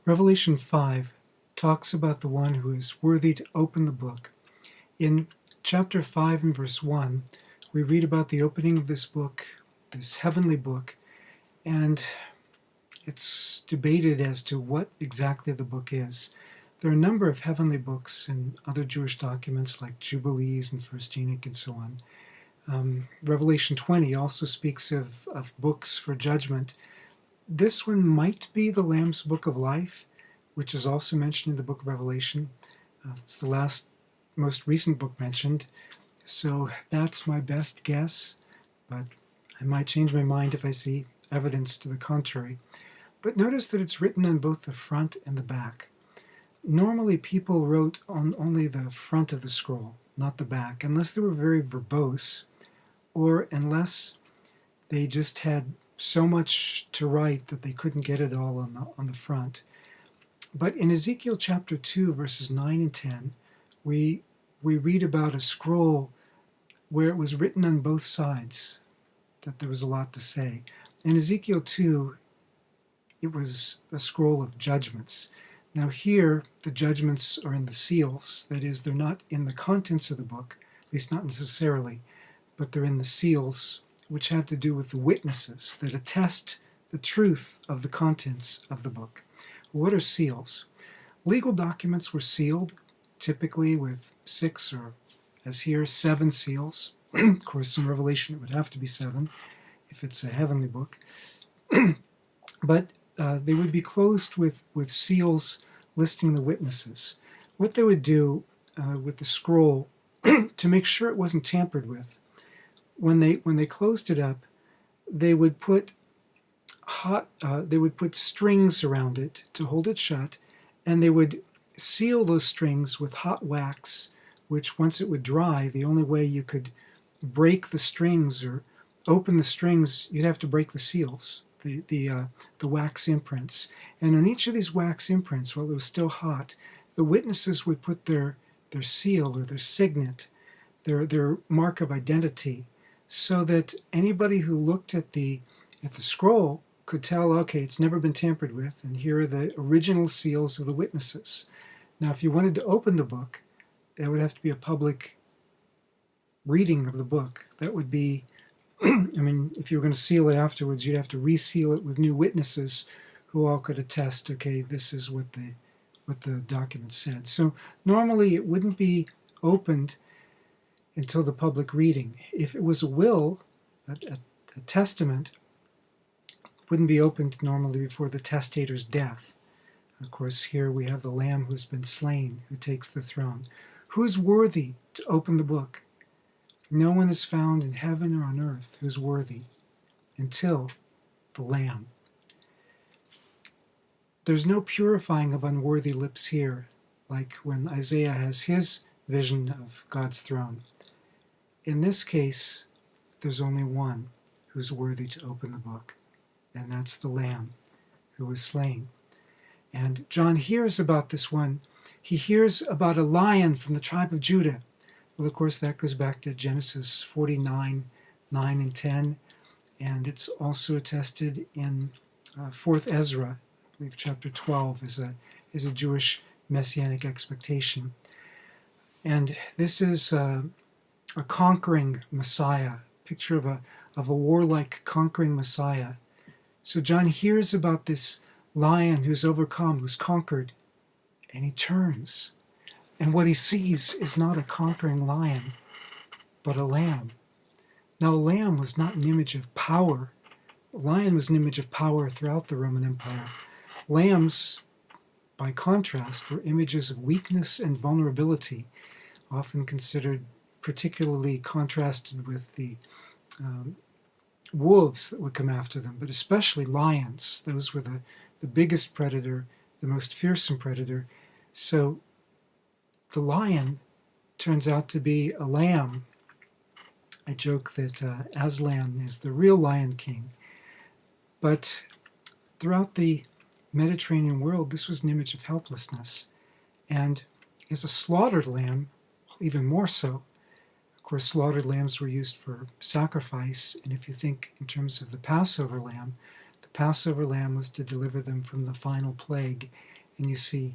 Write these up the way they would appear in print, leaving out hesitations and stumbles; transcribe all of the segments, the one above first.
Revelation 5 talks about the one who is worthy to open the book. In chapter 5 and verse 1, we read about the opening of this book, this heavenly book, and it's debated as to what exactly the book is. There are a number of heavenly books in other Jewish documents like Jubilees and First Enoch and so on. Revelation 20 also speaks of books for judgment. This one might be the Lamb's Book of Life, which is also mentioned in the book of Revelation. It's the most recent book mentioned, so that's my best guess, but I might change my mind if I see evidence to the contrary. But notice that it's written on both the front and the back. Normally people wrote on only the front of the scroll, not the back, unless they were very verbose, or unless they just had so much to write that they couldn't get it all on the front. But in Ezekiel chapter 2, verses 9 and 10, we read about a scroll where it was written on both sides, that there was a lot to say. In Ezekiel 2, it was a scroll of judgments. Now here, the judgments are in the seals. That is, they're not in the contents of the book, at least not necessarily, but they're in the seals, which have to do with the witnesses that attest the truth of the contents of the book. What are seals? Legal documents were sealed, typically with 6 or, as here, 7 seals. Of course, in Revelation it would have to be 7 if it's a heavenly book. But they would be closed with seals listing the witnesses. What they would do with the scroll to make sure it wasn't tampered with, when they closed it up, they would put strings around it to hold it shut, and they would seal those strings with hot wax, which once it would dry, the only way you could break the strings or open the strings, you'd have to break the seals, the wax imprints. And on each of these wax imprints, while it was still hot, the witnesses would put their seal or their signet, their mark of identity, so that anybody who looked at the scroll could tell, okay, it's never been tampered with, and here are the original seals of the witnesses. Now, if you wanted to open the book, there would have to be a public reading of the book. That would be, I mean, if you were going to seal it afterwards, you'd have to reseal it with new witnesses who all could attest, okay, this is what the document said. So normally it wouldn't be opened until the public reading. If it was a will, a testament, it wouldn't be opened normally before the testator's death. Of course, here we have the Lamb who's been slain, who takes the throne. Who is worthy to open the book? No one is found in heaven or on earth who is worthy until the Lamb. There's no purifying of unworthy lips here, like when Isaiah has his vision of God's throne. In this case, there's only one who's worthy to open the book, and that's the Lamb who was slain. And John hears about this one. He hears about a lion from the tribe of Judah. Well, of course, that goes back to Genesis 49, 9 and 10, and it's also attested in 4th Ezra. I believe chapter 12 is a Jewish messianic expectation. And this is a conquering Messiah, picture of a warlike conquering Messiah. So John hears about this lion who's overcome, who's conquered, and he turns. And what he sees is not a conquering lion, but a lamb. Now, a lamb was not an image of power. A lion was an image of power throughout the Roman Empire. Lambs, by contrast, were images of weakness and vulnerability, often considered particularly contrasted with the wolves that would come after them, but especially lions. Those were the biggest predator, the most fearsome predator. So the lion turns out to be a lamb. I joke that Aslan is the real Lion King. But throughout the Mediterranean world, this was an image of helplessness. And as a slaughtered lamb, even more so. Of course, slaughtered lambs were used for sacrifice, and if you think in terms of the Passover lamb Passover lamb was to deliver them from the final plague. And you see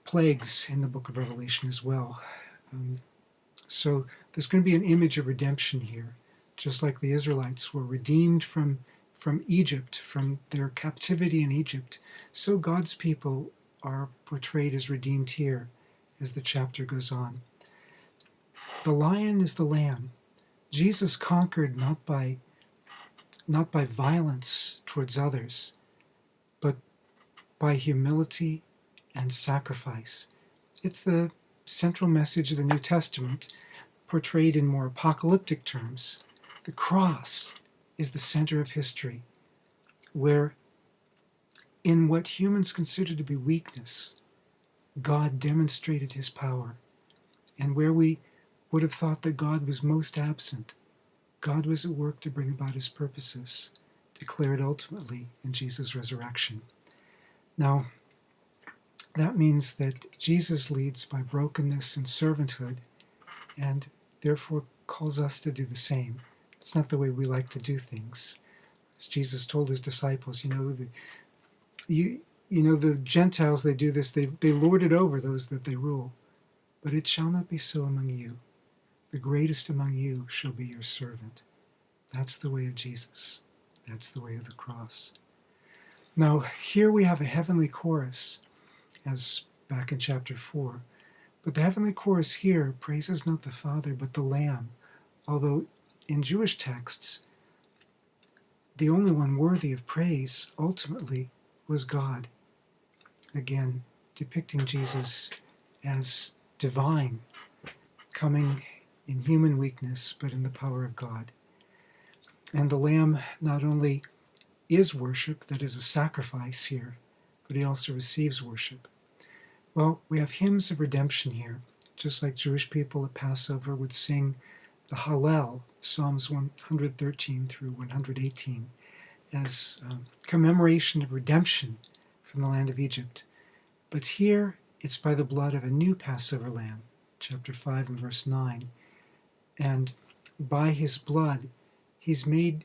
plagues in the book of Revelation as well. So there's going to be an image of redemption here, just like the Israelites were redeemed from Egypt, from their captivity in Egypt. So God's people are portrayed as redeemed here as the chapter goes on. The lion is the lamb. Jesus conquered not by violence towards others, but by humility and sacrifice. It's the central message of the New Testament, portrayed in more apocalyptic terms. The cross is the center of history, where in what humans consider to be weakness, God demonstrated his power. And where we would have thought that God was most absent, God was at work to bring about his purposes, declared ultimately in Jesus' resurrection. Now, that means that Jesus leads by brokenness and servanthood, and therefore calls us to do the same. It's not the way we like to do things. As Jesus told his disciples, the Gentiles, they do this, they lord it over those that they rule. But it shall not be so among you. The greatest among you shall be your servant. That's the way of Jesus. That's the way of the cross. Now, here we have a heavenly chorus, as back in chapter 4. But the heavenly chorus here praises not the Father, but the Lamb, although in Jewish texts, the only one worthy of praise, ultimately, was God. Again, depicting Jesus as divine, coming in human weakness, but in the power of God. And the Lamb not only is worship, that is a sacrifice here, but he also receives worship. Well, we have hymns of redemption here, just like Jewish people at Passover would sing the Hallel, Psalms 113 through 118, as commemoration of redemption from the land of Egypt. But here, it's by the blood of a new Passover lamb, chapter 5 and verse 9. And by his blood, he's made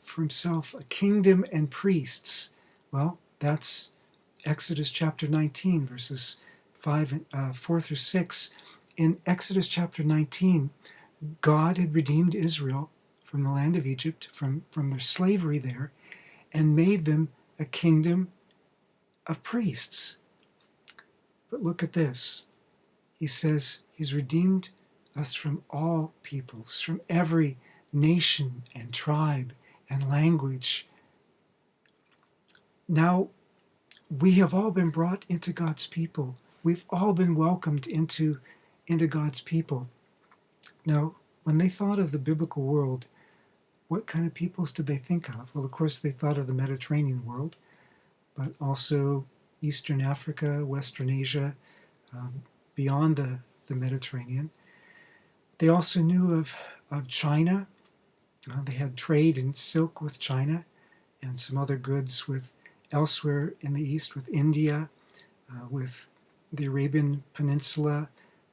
for himself a kingdom and priests. Well, that's Exodus chapter 19, verses 4 through 6. In Exodus chapter 19, God had redeemed Israel from the land of Egypt, from their slavery there, and made them a kingdom of priests. But look at this. He says he's redeemed us from all peoples, from every nation and tribe and language. Now, we have all been brought into God's people. We've all been welcomed into God's people. Now, when they thought of the biblical world, what kind of peoples did they think of? Well, of course, they thought of the Mediterranean world, but also Eastern Africa, Western Asia, beyond the Mediterranean. They also knew of China. They had trade in silk with China and some other goods with elsewhere in the East, with India, with the Arabian Peninsula,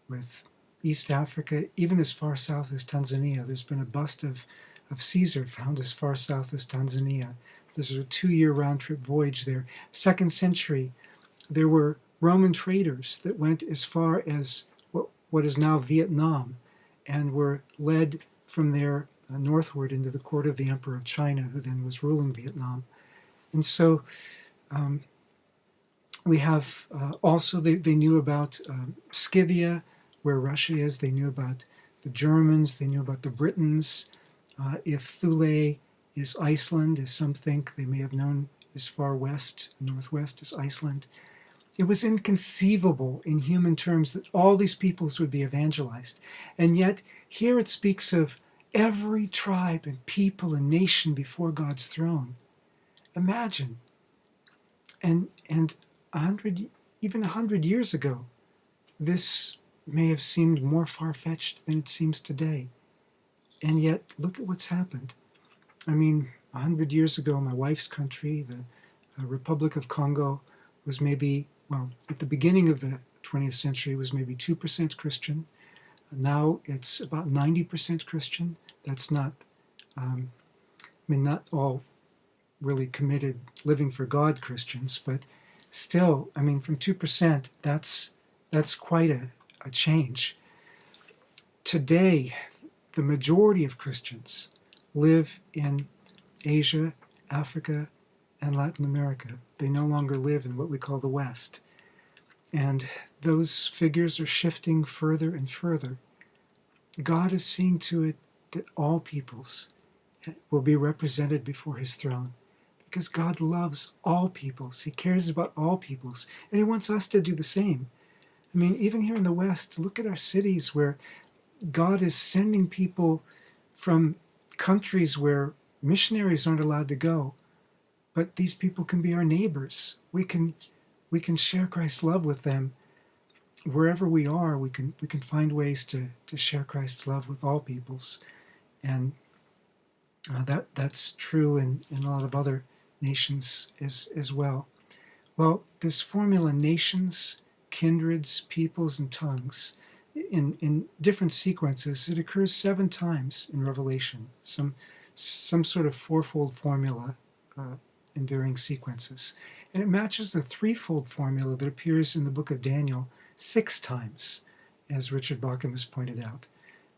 with East Africa, even as far south as Tanzania. There's been a bust of Caesar found as far south as Tanzania. There's a 2-year round-trip voyage there. 2nd century, there were Roman traders that went as far as what is now Vietnam and were led from there northward into the court of the Emperor of China, who then was ruling Vietnam. And so we have also, they knew about Scythia, where Russia is. They knew about the Germans. They knew about the Britons. If Thule is Iceland, as some think, they may have known as far west, northwest as Iceland. It was inconceivable in human terms that all these peoples would be evangelized. And yet, here it speaks of every tribe and people and nation before God's throne. Imagine. And 100 years ago, this may have seemed more far-fetched than it seems today. And yet, look at what's happened. I mean, 100 years ago, my wife's country, the Republic of Congo, was maybe, well, at the beginning of the 20th century, was maybe 2% Christian. Now it's about 90% Christian. That's not mean, not all really committed, living for God Christians, but still, I mean, from 2%, that's quite a change. Today, the majority of Christians live in Asia, Africa, and Latin America. They no longer live in what we call the West. And those figures are shifting further and further. God is seeing to it that all peoples will be represented before his throne, because God loves all peoples. He cares about all peoples, and he wants us to do the same. I mean, even here in the West, look at our cities where God is sending people from countries where missionaries aren't allowed to go, but these people can be our neighbors. We can share Christ's love with them. Wherever we are, we can find ways to share Christ's love with all peoples, and that's true in a lot of other nations as well. Well, this formula, nations, kindreds, peoples, and tongues, in different sequences, it occurs 7 times in Revelation, some sort of fourfold formula in varying sequences. And it matches the threefold formula that appears in the book of Daniel 6 times, as Richard Bauckham has pointed out.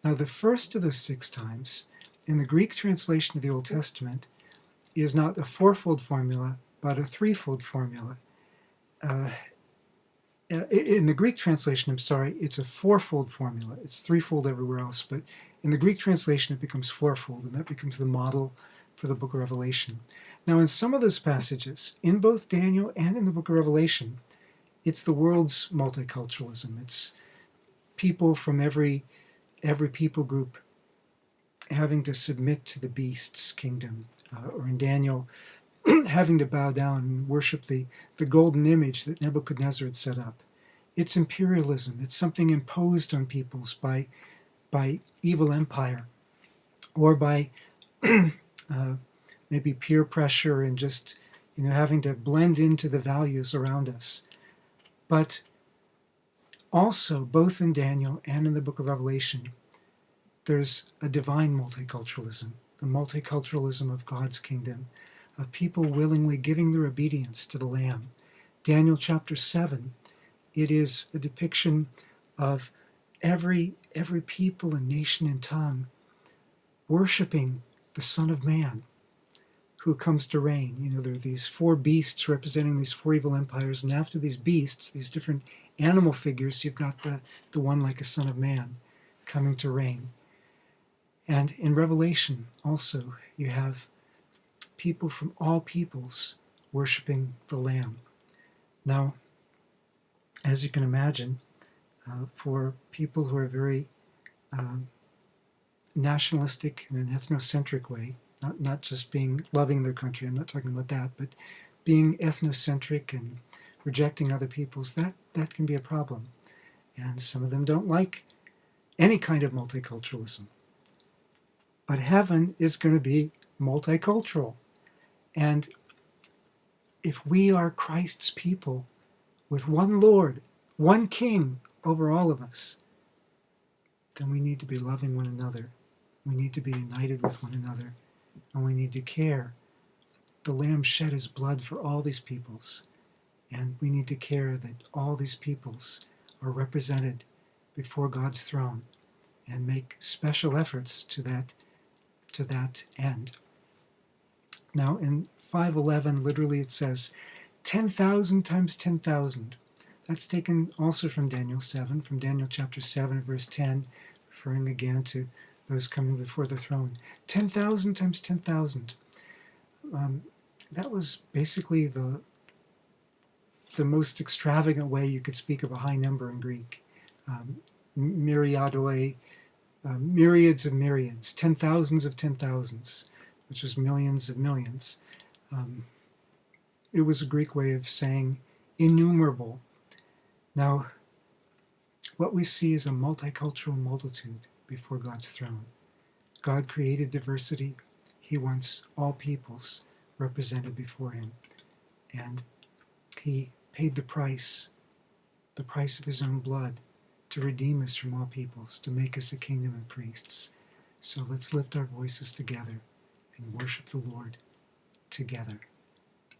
Now, the first of those 6 times, in the Greek translation of the Old Testament, is not a fourfold formula, but a threefold formula. In the Greek translation, it's a fourfold formula. It's threefold everywhere else, but in the Greek translation, it becomes fourfold, and that becomes the model for the book of Revelation. Now, in some of those passages, in both Daniel and in the book of Revelation, it's the world's multiculturalism. It's people from every people group having to submit to the beast's kingdom, or in Daniel, having to bow down and worship the golden image that Nebuchadnezzar had set up. It's imperialism. It's something imposed on peoples by evil empire, or by maybe peer pressure and just having to blend into the values around us. But also, both in Daniel and in the book of Revelation, there's a divine multiculturalism, the multiculturalism of God's kingdom, of people willingly giving their obedience to the Lamb. Daniel chapter 7, it is a depiction of every people and nation and tongue worshiping the Son of Man who comes to reign. There are these 4 beasts representing these 4 evil empires, and after these beasts, these different animal figures, you've got the one like a Son of Man coming to reign. And in Revelation also, you have people from all peoples worshiping the Lamb. Now, as you can imagine, for people who are very nationalistic in an ethnocentric way, not just loving their country, I'm not talking about that, but being ethnocentric and rejecting other peoples, that can be a problem. And some of them don't like any kind of multiculturalism. But heaven is going to be multicultural. And if we are Christ's people with one Lord, one King over all of us, then we need to be loving one another. We need to be united with one another. And we need to care. The Lamb shed his blood for all these peoples. And we need to care that all these peoples are represented before God's throne and make special efforts to that end. Now, in 5:11, literally it says 10,000 times 10,000. That's taken also from Daniel 7, from Daniel chapter 7, verse 10, referring again to those coming before the throne. 10,000 times 10,000. That was basically the most extravagant way you could speak of a high number in Greek. Myriadoi, myriads of myriads, 10,000s of 10,000s, which is millions of millions. It was a Greek way of saying innumerable. Now, what we see is a multicultural multitude before God's throne. God created diversity. He wants all peoples represented before him. And he paid the price of his own blood, to redeem us from all peoples, to make us a kingdom of priests. So let's lift our voices together and worship the Lord together.